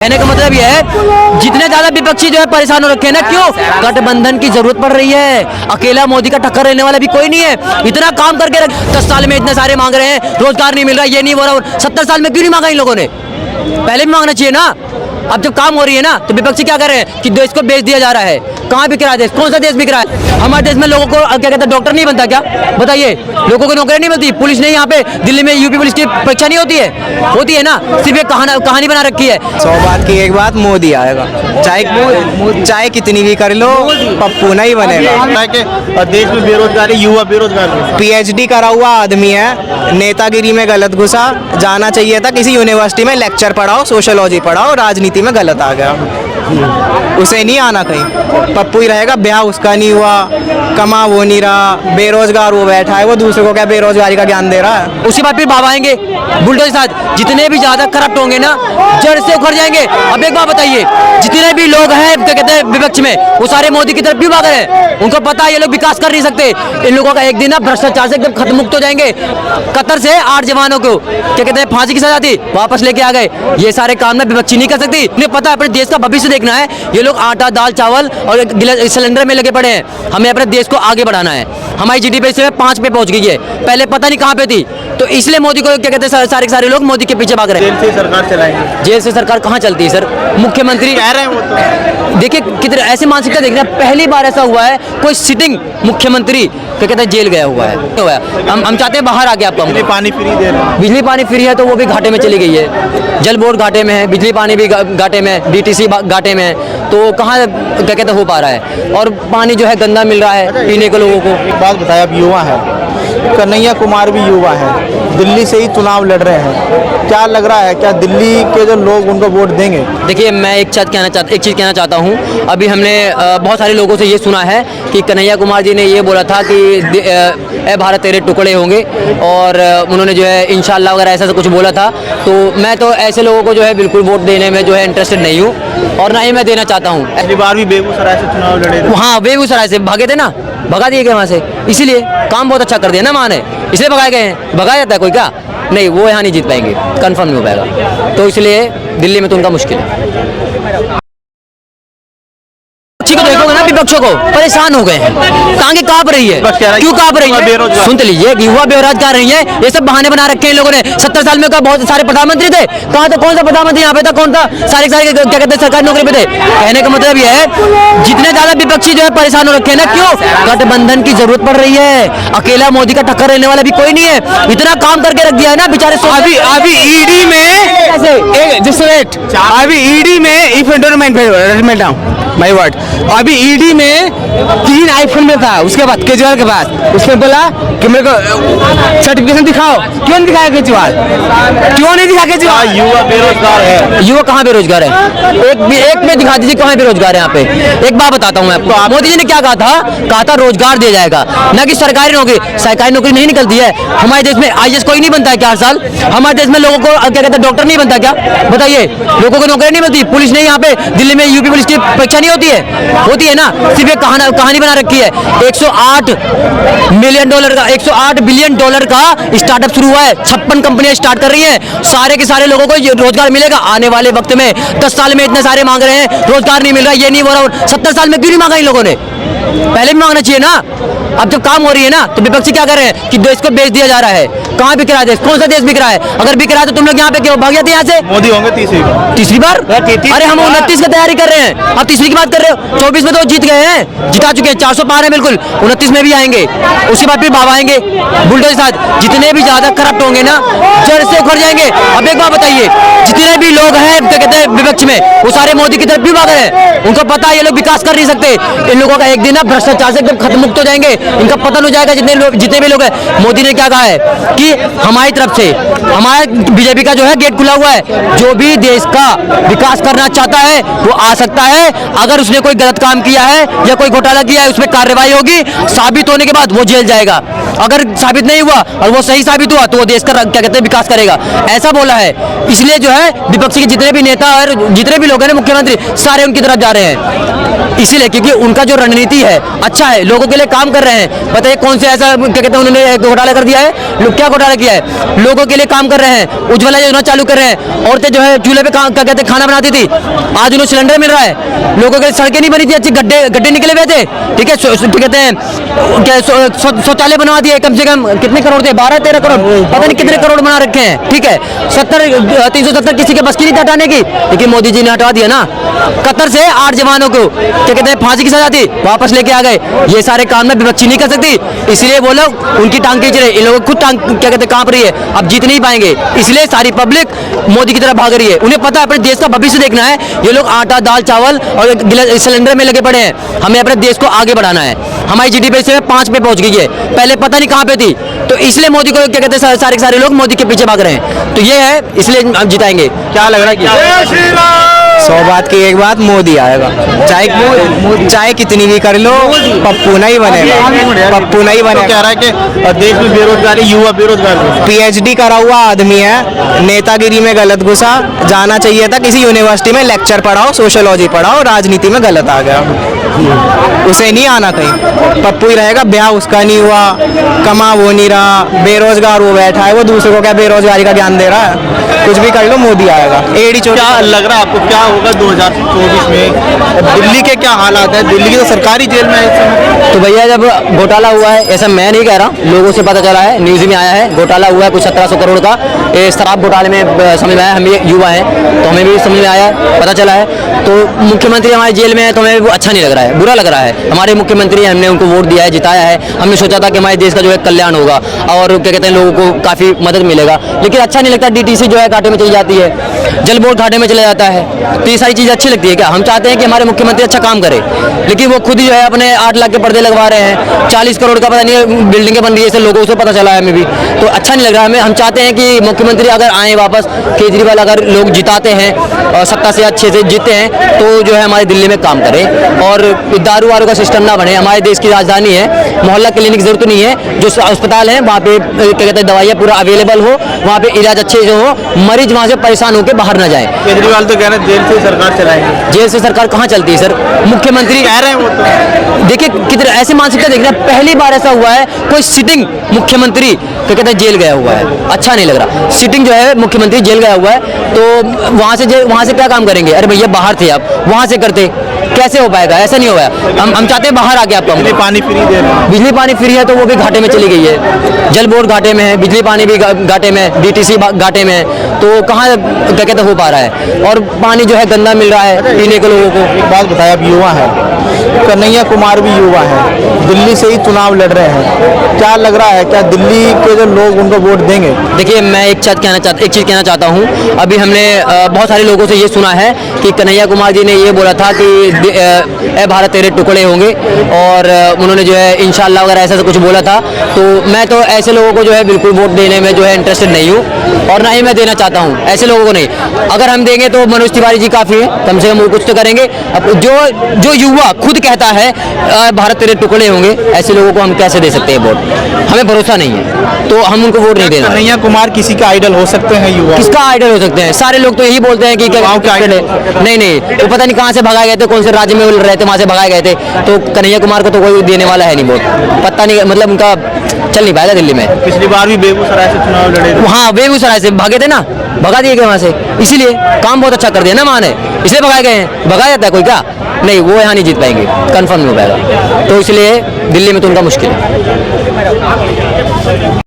कहने का मतलब यह है जितने ज्यादा विपक्षी जो है परेशान हो रखे हैं ना, क्यों गठबंधन की जरूरत पड़ रही है। अकेला मोदी का टक्कर रहने वाला भी कोई नहीं है। इतना काम करके 10 साल में इतने सारे मांग रहे हैं, रोजगार नहीं मिल रहा, ये नहीं हो रहा। 70 साल में क्यों नहीं मांगा इन लोगों ने? पहले भी मांगना चाहिए ना। अब जब काम हो रही है ना तो विपक्षी क्या कर रहे हैं कि देश को बेच दिया जा रहा है। कहाँ बिक रहा है देश? कौन सा देश बिक रहा है? हमारे देश में लोगों को क्या कहते हैं, डॉक्टर नहीं बनता क्या? बताइए, लोगों को नौकरी नहीं मिलती, पुलिस नहीं, यहाँ पे दिल्ली में यूपी पुलिस की परीक्षा नहीं होती है? होती है ना। सिर्फ एक कहानी बना रखी है। 100 बात की एक बात, मोदी आएगा, चाहे कितनी भी कर लो, पप्पू नहीं बनेगा। देश में बेरोजगारी, युवा बेरोजगार, PhD करा हुआ आदमी है, नेतागिरी में गलत घुसा, जाना चाहिए था किसी यूनिवर्सिटी में लेक्चर पढ़ाओ, सोशोलॉजी पढ़ाओ, राजनीति में गलत आ गया, उसे नहीं आना कहीं। पप्पू ही रहेगा, ब्याह उसका नहीं हुआ, कमा वो नहीं रहा, बेरोजगार वो बैठा है, वो दूसरे को क्या बेरोजगारी का ज्ञान दे रहा है। उसी बात पे बाबा आएंगे बुलडोजर के साथ। जितने भी ज्यादा करप्ट होंगे ना, जड़ से उखड़ जाएंगे। अब एक बात बताइए, जितने भी लोग हैं क्या कहते हैं विपक्ष में, वो सारे मोदी की तरफ क्यों भाग रहे हैं? उनको पता है ये लोग विकास कर नहीं सकते। इन लोगों का एक दिन ना भ्रष्टाचार से एकदम खत्म मुक्त हो जाएंगे। कतर से 8 जवानों को क्या कहते हैं फांसी की सजा थी, वापस लेके आ गए। ये सारे काम ना विपक्षी नहीं कर सकती। उन्हें पता है अपने देश का भविष्य देखना है। ये लोग आटा दाल चावल और सिलेंडर में लगे पड़े हैं। हमें अपने देश को आगे बढ़ाना है। हमारी GDP इस समय 5 पे पहुंच गई है, पहले पता नहीं कहाँ पे थी। तो इसलिए मोदी को क्या कहते हैं सारे के सारे लोग मोदी के पीछे भाग रहे हैं। जेल से सरकार चलाएंगे। जेल से सरकार कहाँ चलती है सर? मुख्यमंत्री कह रहे हैं वो तो। देखिए कितने ऐसे मानसिकता देख रहे हैं। पहली बार ऐसा हुआ है कोई सिटिंग मुख्यमंत्री क्या कहते हैं जेल गया हुआ है। हम चाहते हैं बाहर आके आपको। बिजली पानी फ्री दे रहे हैं। बिजली पानी फ्री है तो वो भी घाटे में चली गई है। जल बोर्ड घाटे में है, बिजली पानी भी घाटे में है, DTC घाटे में है। तो कहाँ क्या कहते हो पा रहा है? और पानी जो है गंदा मिल रहा है पीने को लोगों को। एक बात बताया, अब युवा है, कन्हैया कुमार भी युवा है, दिल्ली से ही चुनाव लड़ रहे हैं। क्या लग रहा है, क्या दिल्ली के जो लोग उनको वोट देंगे? देखिए, मैं एक चीज़ कहना चाहता हूँ। अभी हमने बहुत सारे लोगों से ये सुना है कि कन्हैया कुमार जी ने ये बोला था कि ए भारत तेरे टुकड़े होंगे, और उन्होंने जो है इंशाल्लाह वगैरह ऐसा कुछ बोला था। तो मैं तो ऐसे लोगों को जो है बिल्कुल वोट देने में जो है इंटरेस्टेड नहीं हूँ, और ना ही मैं देना चाहता हूँ। पिछली बार भी बेगूसराय से चुनाव लड़े थे। हाँ, बेगूसराय से भागे थे ना, भगा दिए गए वहाँ से। इसीलिए काम बहुत अच्छा कर दिया ना माँ ने, इसलिए भगाए गए हैं। भगाया जाता है कोई क्या? नहीं, वो यहाँ नहीं जीत पाएंगे, कंफर्म नहीं हो पाएगा। तो इसलिए दिल्ली में तो उनका मुश्किल है। को देखोगे ना, विपक्षों को परेशान हो गए हैं। टांगे कांप रही है। क्यों कांप रही है? सुन लीजिए, युवा बेरोजगार रही है। ये सब बहाने बना रखे हैं लोगों ने। 70 साल में बहुत सारे प्रधानमंत्री थे, कहाँ था? कौन सा प्रधानमंत्री यहाँ पे था? कौन था? सारे क्या कहते हैं सरकारी नौकरी पे थे। कहने का मतलब यह है जितने ज्यादा विपक्षी जो है परेशान हो रखे हैं ना, क्यों गठबंधन की जरूरत पड़ रही है। अकेला मोदी का टक्कर रहने वाला भी कोई नहीं है। इतना काम करके रख दिया है ना बेचारे। अभी ED में माय वर्ड, अभी ED में 3 आईफोन में था। उसके बाद केजरीवाल के पास उसने बोला कि मेरे को सर्टिफिकेशन दिखाओ। क्यों नहीं दिखाया केजरीवाल? क्यों नहीं दिखा केजरीवाल? युवा बेरोजगार है। युवा कहाँ बेरोजगार है? एक में दिखा दीजिए कहाँ बेरोजगार है यहाँ पे। एक बात बताता हूँ मैं आपको, मोदी जी ने क्या कहा था रोजगार दिया जाएगा, ना कि सरकारी नौकरी। सरकारी नौकरी नहीं निकलती है हमारे देश में। IAS कोई नहीं बनता है क्या हर साल? हमारे देश में लोगों को क्या कहते हैं डॉक्टर नहीं बनता क्या? बताइए, लोगों को नौकरी नहीं मिलती, पुलिस नहीं, यहाँ पे दिल्ली में यूपी पुलिस की परीक्षा नहीं होती है? होती है ना। सिर्फ एक कहानी बना रखी है। 108 बिलियन डॉलर का स्टार्टअप शुरू हुआ है। 56 कंपनियां स्टार्ट कर रही हैं। सारे के सारे लोगों को रोजगार मिलेगा आने वाले वक्त में। 10 साल में इतने सारे मांग रहे हैं, रोजगार नहीं मिल रहा, ये नहीं हो रहा। 70 साल में क्यों नहीं मांगा इन लोगों ने? पहले भी मांगना चाहिए ना। अब जब काम हो रही है ना तो विपक्षी क्या कर रहे हैं कि देश को बेच दिया जा रहा है। कहाँ बिक रहा है देश? कौन सा देश बिक रहा है? अगर बिक रहा है तो तुम लोग यहाँ पे क्यों भाग जाते यहाँ से? मोदी होंगे तीसरी बार। अरे हम 29 की तैयारी कर रहे हैं, आप तीसरी की बात कर रहे हो। 24 में तो जीत गए हैं, जिता चुके हैं, 400 पार है बिल्कुल। 29 में भी आएंगे, उसके बाद फिर बाबा आएंगे बुलडोजर के साथ। जितने भी ज्यादा करप्ट होंगे ना, जड़ से उखड़ जाएंगे। अब एक बात बताइए, जितने भी लोग हैं क्या कहते हैं विपक्ष में, वो सारे मोदी की तरफ क्यों भाग रहे हैं? उनको पता है ये लोग विकास कर नहीं सकते। इन लोगों का एक दिन ना भ्रष्टाचार से एकदम खत्म मुक्त हो जाएंगे। इनका पतन हो जाएगा। जितने भी लोग हैं, मोदी ने क्या कहा है कि हमारी तरफ से हमारे BJP का जो है गेट खुला हुआ है। जो भी देश का विकास करना चाहता है वो आ सकता है। अगर उसने कोई गलत काम किया है या कोई घोटाला किया है, उसमें कार्रवाई होगी। साबित होने के बाद वो जेल जाएगा। अगर साबित नहीं हुआ और वो सही साबित हुआ तो वो देश का क्या कहते हैं विकास करेगा, ऐसा बोला है। इसलिए जो है विपक्षी के जितने भी नेता और जितने भी लोग हैं मुख्यमंत्री, सारे उनकी तरफ जा रहे हैं। इसीलिए क्योंकि उनका जो रणनीति राजनीति है, अच्छा है, लोगों के लिए काम कर रहे हैं। बताइए कौन से ऐसा क्या कहते हैं उन्होंने घोटाला कर दिया है? लोग क्या घोटाला किया है? लोगों के लिए काम कर रहे हैं, उज्ज्वला योजना चालू कर रहे हैं। औरतें जो है चूल्हे पे क्या कहते हैं खाना बनाती थी, आज उन्हें सिलेंडर मिल रहा है। लोगों के लिए सड़कें नहीं बनी थी, अच्छी गड्ढे निकले हुए थे, ठीक है। कहते हैं क्या शौचालय बनवा दिए, कम से कम कितने करोड़ थे? 12-13 करोड़, पता नहीं कितने करोड़ बना रखे हैं, ठीक है। 370 किसी के बस की नहीं था हटाने की, लेकिन मोदी जी ने हटा दिया ना। कतर से 8 जवानों को क्या कहते हैं फांसी की सजा थी, वापस लेके आ गए। ये सारे काम में विपक्षी नहीं कर सकती, इसलिए वो लोग उनकी टांग खींच रहे, इन लोगों खुद टांग क्या कहते हैं कांप रही है, अब जीत नहीं पाएंगे। इसलिए सारी पब्लिक मोदी की तरफ भाग रही है। उन्हें पता है अपने देश का भविष्य देखना है। ये लोग आटा, दाल, चावल और सिलेंडर में लगे पड़े हैं। हमें अपने देश को आगे बढ़ाना है। हमारी जीडीपी से 5 पे पहुंच गई है, पहले पता नहीं कहां पे थी। तो इसलिए मोदी को क्या कहते हैं सारे के सारे लोग मोदी के पीछे भाग रहे हैं। तो ये है, इसलिए हम जिताएंगे। क्या लग रहा है कि 100 बात की एक बात, मोदी आएगा। चाहे कितनी भी कर लो, पप्पू नहीं बनेगा, पप्पू नहीं तो बनेगा। कह रहा है कि देश में बेरोजगारी, युवा बेरोजगार है। पीएचडी करा हुआ आदमी है, नेतागिरी में गलत घुसा। जाना चाहिए था किसी यूनिवर्सिटी में, लेक्चर पढ़ाओ, सोशियोलॉजी पढ़ाओ, राजनीति में गलत आ गया। उसे नहीं आना कहीं, पप्पू ही रहेगा। ब्याह उसका नहीं हुआ, कमा वो नहीं रहा, बेरोजगार वो बैठा है, वो दूसरे को क्या बेरोजगारी का ज्ञान दे रहा है। कुछ भी कर लो, मोदी आएगा। एड़ी चोटी। क्या लग रहा है आपको, क्या होगा 2024 में? दिल्ली के क्या हालात है? दिल्ली की तो सरकारी जेल में है इस समय। तो भैया जब घोटाला हुआ है, ऐसा मैं नहीं कह रहा, लोगों से पता चला है, न्यूज़ में आया है, घोटाला हुआ है कुछ 1700 करोड़ का। ये शराब घोटाले में समझ में आया, हम ये युवा हैं तो हमें भी समझ में आया, पता चला है। तो मुख्यमंत्री हमारे जेल में है तो हमें वो अच्छा नहीं लग रहा है, बुरा लग रहा है। हमारे मुख्यमंत्री हमने उनको वोट दिया है, जिताया है, हमने सोचा था कि हमारे देश का जो है कल्याण होगा और क्या कहते हैं लोगों को काफ़ी मदद मिलेगा, लेकिन अच्छा नहीं लगता। डीटीसी जो है घाटे में चली जाती है, जल बोर्ड घाटे में चला जाता है, तो ये सारी चीज़ें अच्छी लगती है क्या? हम चाहते हैं कि हमारे मुख्यमंत्री अच्छा काम करे, लेकिन वो खुद ही जो है अपने 8 लाख के पर्दे लगवा रहे हैं, 40 करोड़ का पता नहीं बिल्डिंगें बन रही है, ऐसे लोगों से पता चला है हमें भी। तो अच्छा नहीं लग रहा हमें। हम चाहते हैं कि मुख्यमंत्री अगर आए वापस, केजरीवाल अगर लोग जिताते हैं और सत्ता से अच्छे से जीते हैं, तो जो है हमारे दिल्ली में काम करें और दारू वारू का सिस्टम ना बने। हमारे देश की राजधानी है, मोहल्ला क्लिनिक जरूरत नहीं है, जो अस्पताल है वहाँ पे क्या कहते हैं दवाइयाँ पूरा अवेलेबल हो, वहाँ पे इलाज अच्छे से हो, मरीज वहाँ से परेशान होकर बाहर ना जाए। केजरीवाल तो कह रहे हैं जेल से सरकार चलाएंगे। जेल से सरकार कहाँ चलती है सर? मुख्यमंत्री कह रहे हैं वो तो। देखिए कितने ऐसे मानसिकता देख रहे हैं। पहली बार ऐसा हुआ है कोई सिटिंग मुख्यमंत्री क्या कहते हैं जेल गया हुआ है, अच्छा नहीं लग रहा। सिटिंग जो है मुख्यमंत्री जेल गया हुआ है, तो वहाँ से क्या काम करेंगे? अरे भैया बाहर थे आप, वहाँ से करते, कैसे हो पाएगा? ऐसा नहीं होगा। हम चाहते हैं बाहर आके आपको बिजली पानी फ्री दे रहे हैं। बिजली पानी फ्री है तो वो भी घाटे में चली गई है, जल बोर्ड घाटे में है, बिजली पानी भी घाटे में, डीटीसी घाटे में है, तो कहाँ क्या कहते हो पा रहा है? और पानी जो है गंदा मिल रहा है पीने के लोगों को। एक बात बताया, अब युवा है, कन्हैया कुमार भी युवा है, दिल्ली से ही चुनाव लड़ रहे हैं। क्या लग रहा है, क्या दिल्ली के जो लोग उनको वोट देंगे? देखिए मैं एक चीज़ कहना चाहता हूँ। अभी हमने बहुत सारे लोगों से ये सुना है कि कन्हैया कुमार जी ने ये बोला था कि ए भारत तेरे टुकड़े होंगे, और उन्होंने जो है इंशाल्लाह वगैरह ऐसा कुछ बोला था। तो मैं तो ऐसे लोगों को जो है बिल्कुल वोट देने में जो है इंटरेस्टेड नहीं हूँ, और ना ही मैं देना चाहता हूँ ऐसे लोगों को नहीं। अगर हम देंगे तो मनोज तिवारी जी काफ़ी है, कम से कम वो कुछ तो करेंगे। अब जो युवा खुद कहता है भारत तेरे टुकड़े होंगे, ऐसे लोगों को हम कैसे दे सकते हैं वोट? हमें भरोसा नहीं है, तो हम उनको वोट नहीं देना। कन्हैया कुमार किसी का आइडल हो सकते हैं युवा? किसका आइडल हो सकते हैं? सारे लोग तो यही बोलते हैं कि नहीं, वो पता नहीं कहाँ से भगाए गए थे, कौन से राज्य में रहे थे, वहाँ से भगाए गए थे। तो कन्हैया कुमार को तो कोई देने वाला है नहीं वोट, पता नहीं, मतलब उनका चल नहीं पाएगा दिल्ली में। पिछली बार भी बेगूसराय से चुनाव लड़े थे। हाँ बेगूसराय से भागे थे ना, भगा दिए गए वहाँ से, इसीलिए काम बहुत अच्छा कर दिया ना वहाँ ने, इसलिए भगाए गए हैं। भगाया जाता है कोई क्या? नहीं, वो यहाँ नहीं जीत पाएंगे, कंफर्म नहीं हो पाएगा। तो इसलिए दिल्ली में तो उनका मुश्किल है।